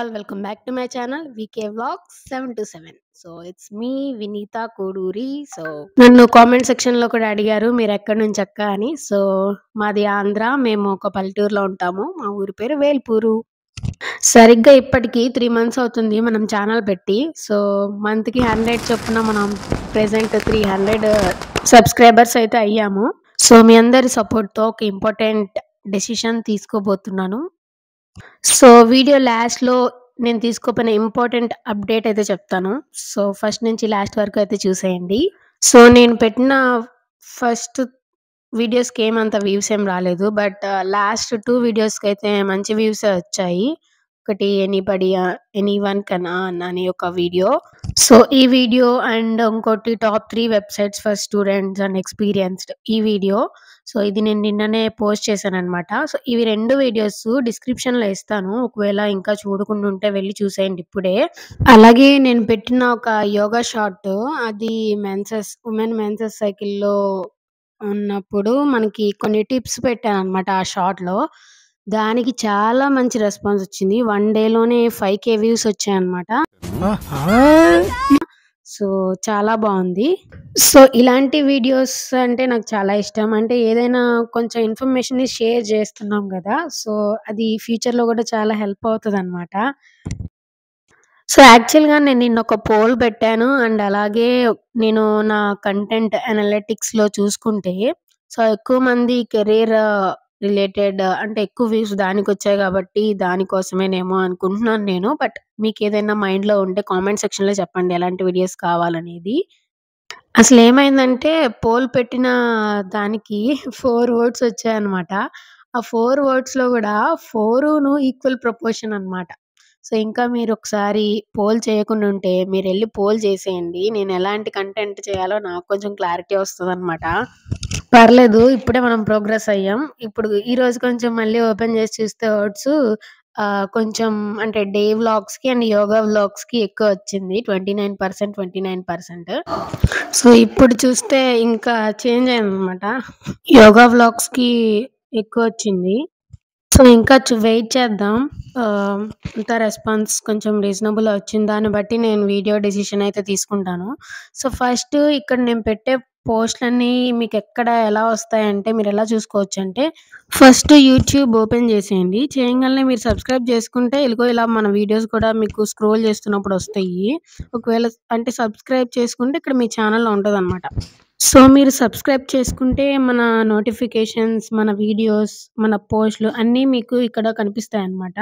all, welcome back to my channel VK Vlogs 727. So it's me Vinita Koduri. So నన్ను comment section లో కూడా అడిగారు మీరు ఎక్కడి నుంచి అక్క అని. సో మాది ఆంధ్ర, మేము ఒక పల్లెటూరులో ఉంటాము. మా ఊరి పేరు వేల్పూరు. సరిగ్గా ఇప్పటికి 3 మంత్స్ అవుతుంది మనం ఛానల్ పెట్టి. సో మంత్ కి 100 చొప్పున మనం ప్రెసెంట్ 300 సబ్స్క్రైబర్స్ అయితే అయ్యాము. సో మీ అందరి సపోర్ట్ తో ఒక ఇంపార్టెంట్ డెసిషన్ తీసుకోబోతున్నాను. సో వీడియో లాస్ట్‌లో నేను తీసుకోపోయిన ఇంపార్టెంట్ అప్డేట్ అయితే చెప్తాను. సో ఫస్ట్ నుంచి లాస్ట్ వరకు అయితే చూసేయండి. సో నేను పెట్టిన ఫస్ట్ వీడియోస్‌కి ఏమంత వ్యూస్ ఏం రాలేదు. బట్ లాస్ట్ 2 వీడియోస్‌కైతే మంచి వ్యూసే వచ్చాయి. ఒకటి ఎనీవన్ కెన్ ఎర్న్ అనే ఒక వీడియో. సో ఈ వీడియో అండ్ ఇంకోటి top 3 websites for students and experienced ఈ వీడియో. సో ఇది నేను నిన్ననే పోస్ట్ చేశాననమాట. సో ఇవి 2 వీడియోస్ డిస్క్రిప్షన్‌లో ఇస్తాను. ఒకవేళ ఇంకా చూడకుండా ఉంటే వెళ్లి చూసేయండి ఇప్పుడే. అలాగే నేను పెట్టిన ఒక యోగా షార్ట్ అది ఉమెన్ మెన్సెస్ సైకిల్‌లో ఉన్నప్పుడు మనకి కొన్ని టిప్స్ పెట్టాననమాట ఆ షార్ట్‌లో. దానికి చాలా మంచి రెస్పాన్స్ వచ్చింది. 1 డేలోనే 5,000 వ్యూస్ వచ్చాయన్నమాట. సో చాలా బావుంది. సో ఇలాంటి వీడియోస్ అంటే నాకు చాలా ఇష్టం. అంటే ఏదైనా కొంచెం ఇన్ఫర్మేషన్‌ని షేర్ చేస్తున్నాం గదా! సో అది ఫ్యూచర్‌లో గూడా చాలా హెల్ప్ అవుతదనమాట. సో యాక్చువల్‌గా నేను నిన్న ఒక పోల్ పెట్టాను. అండ్ అలాగే నేను నా కంటెంట్ అనలిటిక్స్‌లో చూసుకుంటే సో ఎక్కువ మంది కెరీర్ రిలేటెడ్ అంటే ఎక్కువ వ్యూస్ దానికొచ్చాయి గాబట్టి దానికోసమేనేమో అనుకుంటున్నాను నేను. బట్ మీకేదైనా మైండ్‌లో ఉంటే కామెంట్ సెక్షన్‌లో చెప్పండి ఎలాంటి వీడియోస్ కావాలనేది. అసలేమైందంటే పోల్ పెట్టిన దానికి 4 ఓట్స్ వచ్చాయన్నమాట. ఆ 4 ఓట్స్‌లో గూడా 4ను ఈక్వల్ ప్రపోర్షన్ అన్నమాట. సో ఇంకా మీరొకసారి పోల్ చేయకుండా ఉంటే మీరెళ్లి పోల్ చేసేయండి. నేను ఎలాంటి కంటెంట్ చేయాలో నాకు కొంచెం క్లారిటీ వస్తదన్నమాట. పర్లేదు ఇప్పుడే మనం ప్రోగ్రెస్ అయ్యాం. ఇప్పుడు ఈరోజు కొంచెం మళ్ళీ ఓపెన్ చేసి చూస్తే ఓట్స్ కొంచెం అంటే డే వ్లాగ్స్‌కి అండ్ యోగా వ్లాగ్స్‌కి ఎక్కువొచ్చింది. 29%, 29%. సో ఇప్పుడు చూస్తే ఇంకా చేంజ్ అయిందనమాట. యోగా వ్లాగ్స్‌కి ఎక్కువొచ్చింది. సో ఇంకా వెయిట్ చేద్దాం. ఇంకా రెస్పాన్స్ కొంచెం రీజనబుల్ వచ్చిన దాన్ని బట్టి నేను వీడియో డెసిషన్ అయితే తీసుకుంటాను. సో ఫస్ట్ ఇక్కడ నేను పెట్టే పోస్ట్‌లన్నీ మీకెక్కడ ఎలా వస్తాయంటే మీరెలా చూసుకోవచ్చంటే ఫస్ట్ యూట్యూబ్ ఓపెన్ చేసేయండి. చేయంగాల్నే మీరు సబ్స్క్రైబ్ చేసుకుంటే ఇదిగో ఇలా మన వీడియోస్ కూడా మీకు స్క్రోల్ చేస్తున్నప్పుడు వస్తాయి. ఒకవేళ అంటే సబ్స్క్రైబ్ చేసుకుంటే ఇక్కడ మీ ఛానెల్‌లో ఉంటదనమాట. సో మీరు సబ్స్క్రైబ్ చేసుకుంటే మన నోటిఫికేషన్స్, మన వీడియోస్, మన పోస్ట్‌లు అన్నీ మీకు ఇక్కడ కనిపిస్తాయన్నమాట.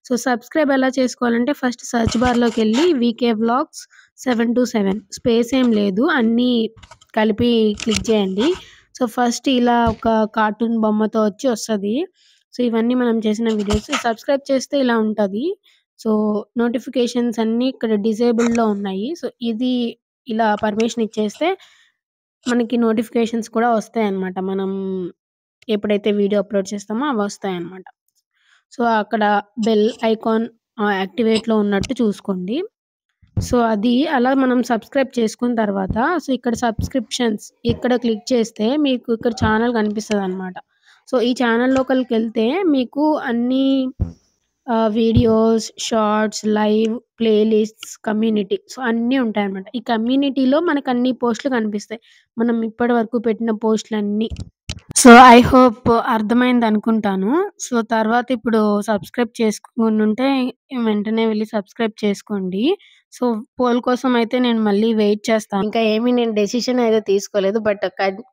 సో సబ్స్క్రైబ్ ఎలా చేసుకోవాలంటే ఫస్ట్ సెర్చ్ బార్‌లోకెళ్ళి వీకే వ్లాగ్స్ 727 స్పేస్ ఏం లేదు. అన్నీ కలిపి క్లిక్ చేయండి. సో ఫస్ట్ ఇలా ఒక కార్టూన్ బొమ్మతో వచ్చి వస్తది. సో ఇవన్నీ మనం చేసిన వీడియోస్. సబ్స్క్రైబ్ చేస్తే ఇలా ఉంటది. సో నోటిఫికేషన్స్ అన్నీ ఇక్కడ డిజేబుల్‌లో ఉన్నాయి. సో ఇది ఇలా పర్మిషన్ ఇచ్చేస్తే మనకి నోటిఫికేషన్స్ కూడా వస్తాయన్నమాట. మనం ఎప్పుడైతే వీడియో అప్‌లోడ్ చేస్తామో అవొస్తాయన్నమాట. సో అక్కడ బెల్ ఐకాన్ యాక్టివేట్‌లో ఉన్నట్టు చూసుకోండి. సో అది అలా మనం సబ్స్క్రైబ్ చేసుకున్న తర్వాత సో ఇక్కడ సబ్స్క్రిప్షన్స్ ఇక్కడ క్లిక్ చేస్తే మీకు ఇక్కడ ఛానెల్ కనిపిస్తదన్నమాట. సో ఈ ఛానెల్ లోపలికెళ్తే మీకు అన్నీ videos, shorts, live, playlists, community so అన్నీ ఉంటాయన్నమాట. ఈ కమ్యూనిటీలో మనకన్ని పోస్ట్‌లు కనిపిస్తాయి. మనం ఇప్పటి వరకు పెట్టిన పోస్ట్‌లన్నీ. సో ఐ హోప్ అర్థమైందనుకుంటాను. సో తర్వాత ఇప్పుడు సబ్స్క్రైబ్ చేసుకోనుంటే వెంటనే వెళ్లి సబ్స్క్రైబ్ చేసుకోండి. సో పోల్ కోసం అయితే నేను మళ్ళీ వెయిట్ చేస్తాను. ఇంకా ఏమి నేను డెసిషన్ అయితే తీసుకోలేదు. బట్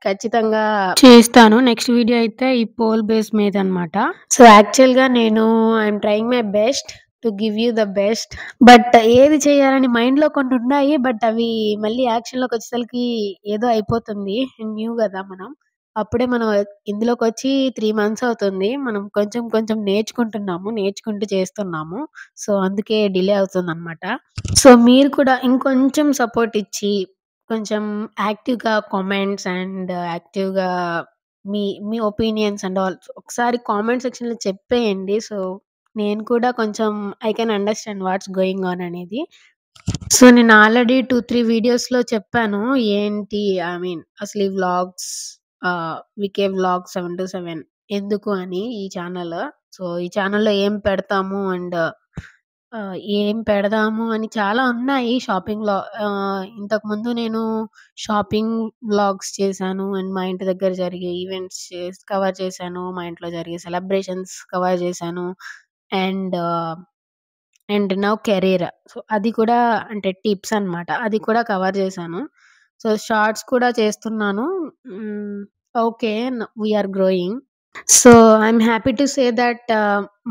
ఖచ్చితంగా చేస్తాను. నెక్స్ట్ వీడియో అయితే ఈ పోల్ బేస్ మీదనమాట. సో యాక్చువల్‌గా నేను I'm trying my best to give you the best. But ఏది చేయాలని మైండ్‌లో కొన్ని ఉన్నాయి. బట్ అవి మళ్ళీ యాక్షన్‌లోకొచ్చేసరికి ఏదో అయిపోతుంది. న్యూ గదా మనం. అప్పుడే మనం ఇందులోకొచ్చి 3 మంత్స్ అవుతుంది. మనం కొంచెం కొంచెం నేర్చుకుంటున్నాము. నేర్చుకుంటూ చేస్తున్నాము. సో అందుకే డిలే అవుతుందనమాట. సో మీరు కూడా ఇంకొంచెం సపోర్ట్ ఇచ్చి కొంచెం యాక్టివ్‌గా కామెంట్స్ అండ్ యాక్టివ్‌గా మీ మీ ఒపీనియన్స్ అండ్ ఆల్ ఒకసారి కామెంట్ సెక్షన్‌లో చెప్పేయండి. సో నేను కూడా కొంచెం I can understand what's going on అనేది. సో నేను ఆల్రెడీ 2, 3 వీడియోస్‌లో చెప్పాను. ఏంటి ఐ మీన్ అసలు ఈ వ్లాగ్స్ వీకే వ్లాగ్ 727 ఎందుకు అని ఈ ఛానల్. సో ఈ ఛానల్‌లో ఏం పెడతాము అండ్ ఏం పెడదాము అని చాలా ఉన్నాయి షాపింగ్‌లో. ఇంతకుముందు నేను షాపింగ్ వ్లాగ్స్ చేశాను. అండ్ మా ఇంటి దగ్గర జరిగే ఈవెంట్స్ కవర్ చేశాను. మా ఇంట్లో జరిగే సెలబ్రేషన్స్ కవర్ చేశాను. And now career. సో, అది కూడా అంటే టిప్స్ అన్నమాట. అది కూడా కవర్ చేశాను. సో, షార్ట్స్ కూడా చేస్తున్నాను. Hmm. Okay. We are growing. So, I'm happy to say that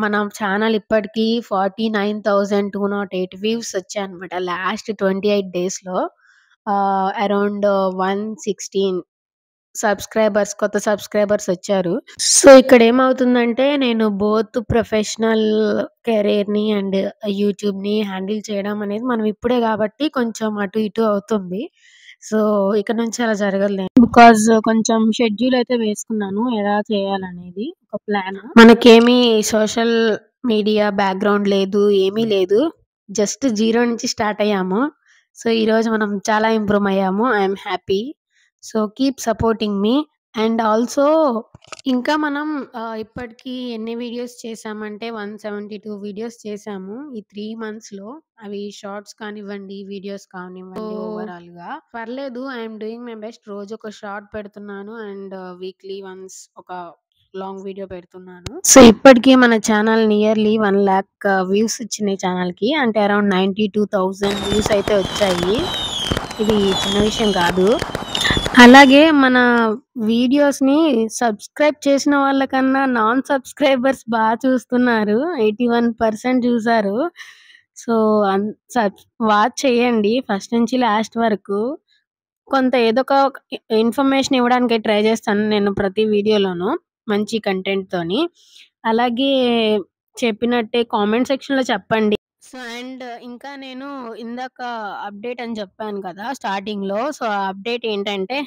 మన ఛానెల్ ఇప్పటికి 49,208 వ్యూస్ వచ్చాయన్నమాట. లాస్ట్ 28 డేస్‌లో అరౌండ్ 116 కొత్త సబ్‌స్క్రైబర్స్ వచ్చారు. సో, ఇక్కడేమవుతుందంటే నేను బోత్ ప్రొఫెషనల్ కెరియర్‌ని అండ్ యూట్యూబ్‌ని హ్యాండిల్ చేయడం అనేది మనం ఇప్పుడే గాబట్టి కొంచెం అటు ఇటు అవుతుంది. సో, ఇక నుంచి అలా జరగదులే. బికాజ్ కొంచెం షెడ్యూల్ అయితే వేసుకున్నాను. ఎలా చేయాలనేది ఒక ప్లాన్. మనకేమి సోషల్ మీడియా బ్యాక్‌గ్రౌండ్ లేదు. ఏమీ లేదు. జస్ట్ జీరో నుంచి స్టార్ట్ అయ్యాము. సో, ఈరోజు మనం చాలా ఇంప్రూవ్ అయ్యాము. I'm happy. So, keep supporting me. And also ఇంకా మనం ఇప్పటికి ఎన్ని వీడియోస్ చేశామంటే 172 వీడియోస్ చేశాము. ఈ 3 మంత్స్‌లో. అవి షార్ట్స్ కానివ్వండి, వీడియోస్ కానివ్వండి ఓవరాల్‌గా. పర్లేదు ఐయామ్ డూయింగ్ మై బెస్ట్. రోజు ఒక షార్ట్ పెడుతున్నాను. అండ్ వీక్లీ వన్స్ ఒక లాంగ్ వీడియో పెడుతున్నాను. సో, ఇప్పటికి మన ఛానల్ నియర్లీ 1,00,000 వ్యూస్ వచ్చినాయి ఛానల్‌కి. అంటే అరౌండ్ 92,000 వ్యూస్ అయితే వచ్చాయి. ఇది చిన్న విషయం కాదు. అలాగే మన వీడియోస్‌ని సబ్స్క్రైబ్ చేసిన వాళ్ళకన్నా నాన్ సబ్స్క్రైబర్స్ చూస్తున్నారు. 81% చూసారు. సో, అన్ సబ్ వాచ్ చేయండి ఫస్ట్ నుంచి లాస్ట్ వరకు. కొంత ఏదో ఒక ఇన్ఫర్మేషన్ ఇవ్వడానికే ట్రై చేస్తాను నేను ప్రతి వీడియోలోనూ మంచి కంటెంట్‌తోని. అలాగే చెప్పినట్టే కామెంట్ సెక్షన్‌లో చెప్పండి. సో, అండ్ ఇంకా నేను ఇందాక అప్డేట్ అని చెప్పాను కదా! స్టార్టింగ్‌లో. సో, ఆ అప్డేట్ ఏంటంటే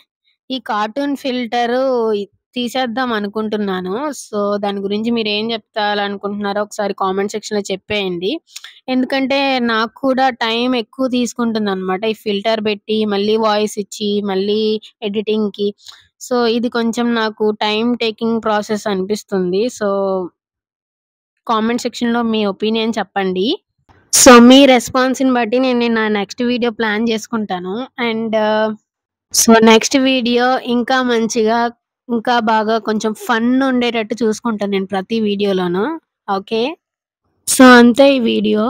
ఈ కార్టూన్ ఫిల్టరు తీసేద్దాం అనుకుంటున్నాను. సో, దాని గురించి మీరేం చెప్పాలనుకుంటున్నారో ఒకసారి కామెంట్ సెక్షన్‌లో చెప్పేయండి. ఎందుకంటే నాకు కూడా టైం ఎక్కువ తీసుకుంటుందనమాట. ఈ ఫిల్టర్ పెట్టి, మళ్ళీ వాయిస్ ఇచ్చి, మళ్ళీ ఎడిటింగ్‌కి. సో, ఇది కొంచెం నాకు టైమ్ టేకింగ్ ప్రాసెస్ అనిపిస్తుంది. సో, కామెంట్ సెక్షన్‌లో మీ ఒపీనియన్ చెప్పండి. సో, మీ రెస్పాన్స్‌ని బట్టి నేను నా నెక్స్ట్ వీడియో ప్లాన్ చేసుకుంటాను. అండ్ సో, నెక్స్ట్ వీడియో ఇంకా మంచిగా, ఇంకా బాగా కొంచెం ఫన్ ఉండేటట్టు చూసుకుంటాను నేను ప్రతి వీడియోలోనూ. ఓకే. సో, అంతే ఈ వీడియో.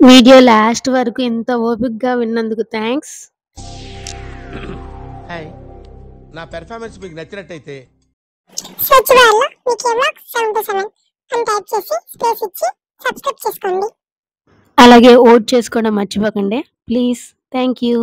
వీడియో లాస్ట్ వరకు ఇంత ఓపికగా విన్నందుకు థాంక్స్. హాయ్. నా పెర్ఫార్మెన్స్ మీకు నచ్చినట్టయితే సెర్చ్ బార్లో మీకేమో 727 అని టైప్ చేసి స్పేస్ ఇచ్చి సబ్స్క్రైబ్ చేసుకోండి. అలాగే ఓట్ చేసుకోవడం మర్చిపోకండి. ప్లీజ్. Thank you.